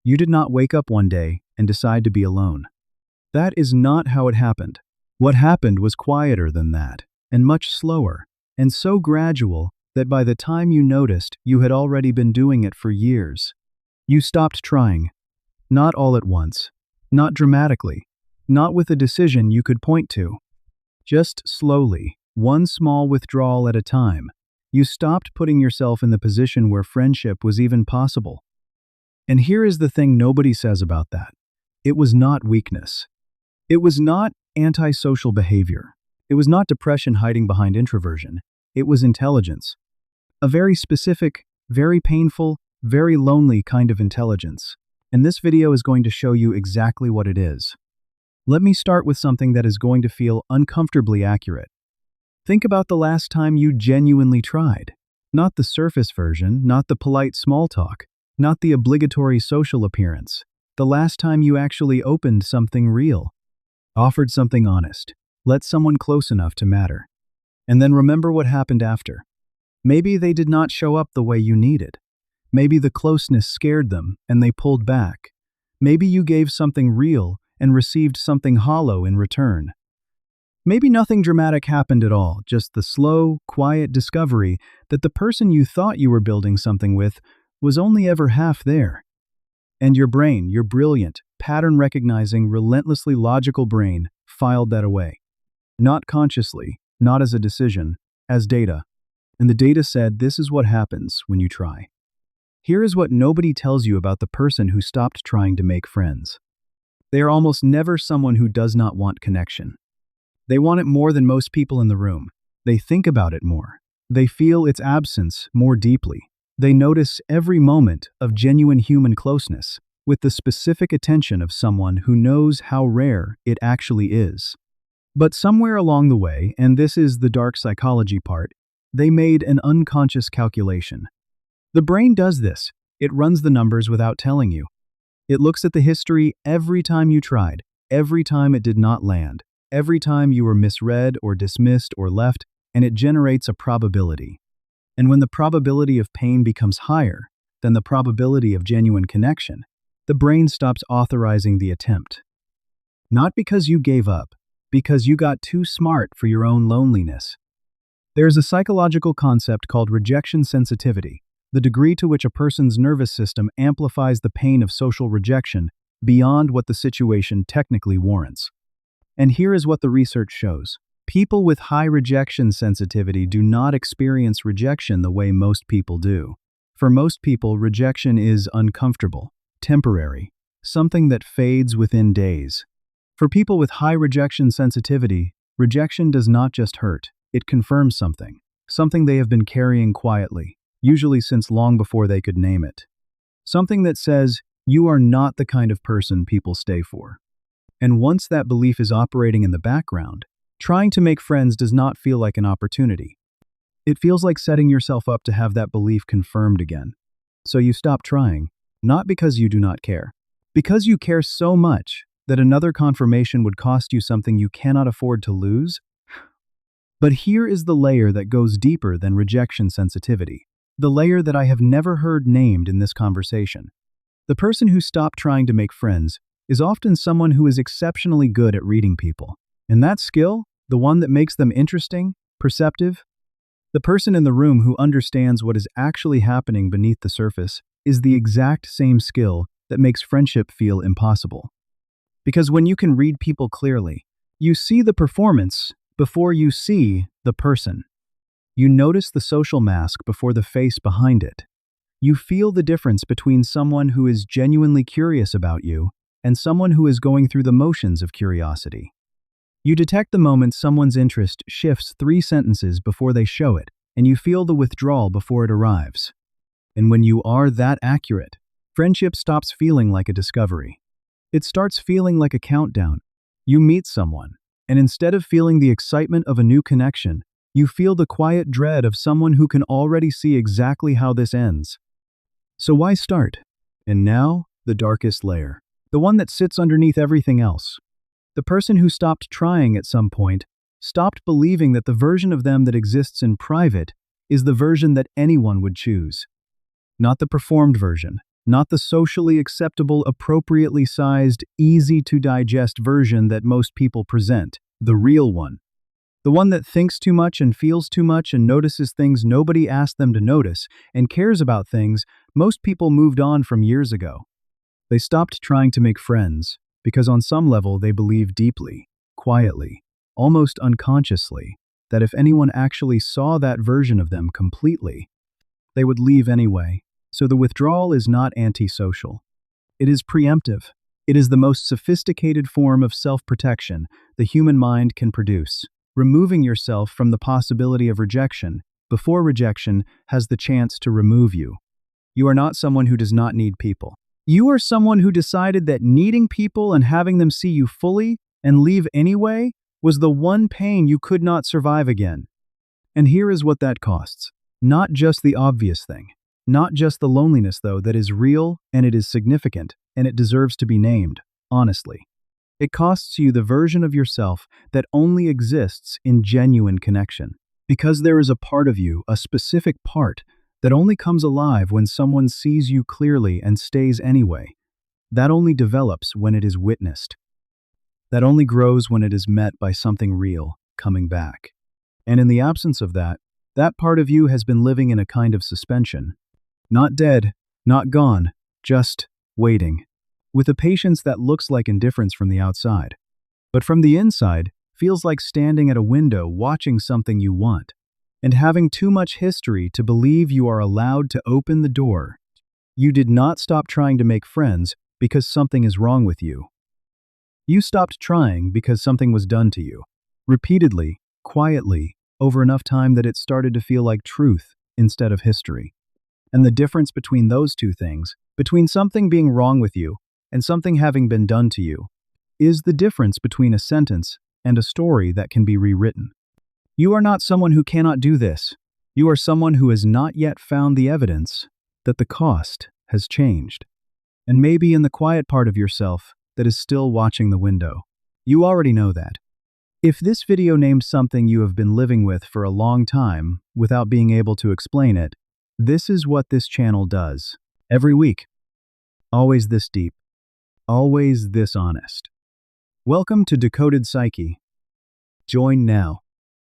You did not wake up one day and decide to be alone. That is not how it happened. What happened was quieter than that, and much slower, and so gradual that by the time you noticed, you had already been doing it for years. You stopped trying. Not all at once. Not dramatically. Not with a decision you could point to. Just slowly, one small withdrawal at a time. You stopped putting yourself in the position where friendship was even possible. And here is the thing nobody says about that. It was not weakness. It was not antisocial behavior. It was not depression hiding behind introversion. It was intelligence. A very specific, very painful, very lonely kind of intelligence. And this video is going to show you exactly what it is. Let me start with something that is going to feel uncomfortably accurate. Think about the last time you genuinely tried. Not the surface version, not the polite small talk, not the obligatory social appearance. The last time you actually opened something real. Offered something honest. Let someone close enough to matter. And then remember what happened after. Maybe they did not show up the way you needed. Maybe the closeness scared them and they pulled back. Maybe you gave something real and received something hollow in return. Maybe nothing dramatic happened at all, just the slow, quiet discovery that the person you thought you were building something with was only ever half there. And your brain, your brilliant, pattern-recognizing, relentlessly logical brain, filed that away. Not consciously, not as a decision, as data. And the data said this is what happens when you try. Here is what nobody tells you about the person who stopped trying to make friends. They are almost never someone who does not want connection. They want it more than most people in the room. They think about it more. They feel its absence more deeply. They notice every moment of genuine human closeness with the specific attention of someone who knows how rare it actually is. But somewhere along the way, and this is the dark psychology part, they made an unconscious calculation. The brain does this. It runs the numbers without telling you. It looks at the history every time you tried, every time it did not land, every time you were misread or dismissed or left, and it generates a probability. And when the probability of pain becomes higher than the probability of genuine connection, the brain stops authorizing the attempt. Not because you gave up, because you got too smart for your own loneliness. There is a psychological concept called rejection sensitivity, the degree to which a person's nervous system amplifies the pain of social rejection beyond what the situation technically warrants. And here is what the research shows. People with high rejection sensitivity do not experience rejection the way most people do. For most people, rejection is uncomfortable, temporary, something that fades within days. For people with high rejection sensitivity, rejection does not just hurt, it confirms something they have been carrying quietly, usually since long before they could name it. Something that says, you are not the kind of person people stay for. And once that belief is operating in the background, trying to make friends does not feel like an opportunity. It feels like setting yourself up to have that belief confirmed again. So you stop trying, not because you do not care, because you care so much that another confirmation would cost you something you cannot afford to lose. But here is the layer that goes deeper than rejection sensitivity. The layer that I have never heard named in this conversation. The person who stopped trying to make friends is often someone who is exceptionally good at reading people. And that skill, the one that makes them interesting, perceptive, the person in the room who understands what is actually happening beneath the surface, is the exact same skill that makes friendship feel impossible. Because when you can read people clearly, you see the performance before you see the person. You notice the social mask before the face behind it. You feel the difference between someone who is genuinely curious about you and someone who is going through the motions of curiosity. You detect the moment someone's interest shifts 3 sentences before they show it, and you feel the withdrawal before it arrives. And when you are that accurate, friendship stops feeling like a discovery. It starts feeling like a countdown. You meet someone, and instead of feeling the excitement of a new connection, you feel the quiet dread of someone who can already see exactly how this ends. So why start? And now, the darkest layer. The one that sits underneath everything else. The person who stopped trying at some point stopped believing that the version of them that exists in private is the version that anyone would choose. Not the performed version, not the socially acceptable, appropriately sized, easy-to-digest version that most people present, the real one. The one that thinks too much and feels too much and notices things nobody asked them to notice and cares about things most people moved on from years ago. They stopped trying to make friends because on some level they believe deeply, quietly, almost unconsciously, that if anyone actually saw that version of them completely, they would leave anyway. So the withdrawal is not antisocial. It is preemptive. It is the most sophisticated form of self-protection the human mind can produce, removing yourself from the possibility of rejection before rejection has the chance to remove you. You are not someone who does not need people. You are someone who decided that needing people and having them see you fully and leave anyway was the one pain you could not survive again. And here is what that costs. Not just the obvious thing. Not just the loneliness, though, that is real and it is significant and it deserves to be named, honestly. It costs you the version of yourself that only exists in genuine connection. Because there is a part of you, a specific part, that only comes alive when someone sees you clearly and stays anyway. That only develops when it is witnessed. That only grows when it is met by something real, coming back. And in the absence of that, that part of you has been living in a kind of suspension. Not dead, not gone, just waiting. With a patience that looks like indifference from the outside. But from the inside, feels like standing at a window watching something you want. And having too much history to believe you are allowed to open the door. You did not stop trying to make friends because something is wrong with you. You stopped trying because something was done to you. Repeatedly, quietly, over enough time that it started to feel like truth instead of history. And the difference between those two things, between something being wrong with you and something having been done to you, is the difference between a sentence and a story that can be rewritten. You are not someone who cannot do this. You are someone who has not yet found the evidence that the cost has changed. And maybe in the quiet part of yourself that is still watching the window. You already know that. If this video named something you have been living with for a long time without being able to explain it, this is what this channel does. Every week. Always this deep. Always this honest. Welcome to Decoded Psyche. Join now.